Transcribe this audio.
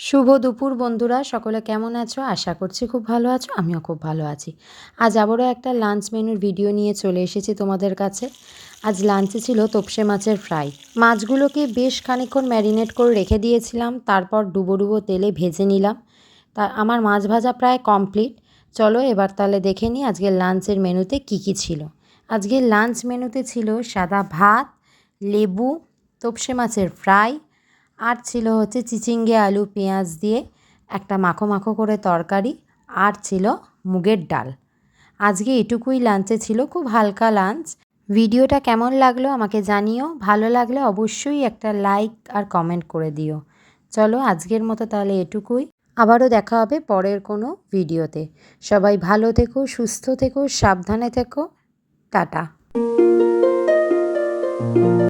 শুভ দুপুর বন্ধুরা, সকলে কেমন আছো? আশা করছি খুব ভালো আছো। আমিও খুব ভালো আছি। আজ আবারও একটা লাঞ্চ মেনুর ভিডিও নিয়ে চলে এসেছি তোমাদের কাছে। আজ লাঞ্চে ছিল তোপসে মাছের ফ্রাই। মাছগুলোকে বেশ খানিকক্ষণ ম্যারিনেট করে রেখে দিয়েছিলাম, তারপর ডুবো ডুবো তেলে ভেজে নিলাম। তা আমার মাছ ভাজা প্রায় কমপ্লিট। চলো এবার তাহলে দেখে নিই আজকের লাঞ্চের মেনুতে কী কী ছিল। আজকের লাঞ্চ মেনুতে ছিল সাদা ভাত, লেবু, তোপসে মাছের ফ্রাই, আর ছিল হচ্ছে চিচিঙ্গে আলু পেঁয়াজ দিয়ে একটা মাখো মাখো করে তরকারি, আর ছিল মুগের ডাল। আজকে এটুকুই লাঞ্চে ছিল, খুব হালকা লাঞ্চ। ভিডিওটা কেমন লাগলো আমাকে জানিও। ভালো লাগলে অবশ্যই একটা লাইক আর কমেন্ট করে দিও। চলো আজকের মতো তাহলে এটুকুই। আবারও দেখা হবে পরের কোনো ভিডিওতে। সবাই ভালো থেকো, সুস্থ থেকো, সাবধানে থেকো। টাটা।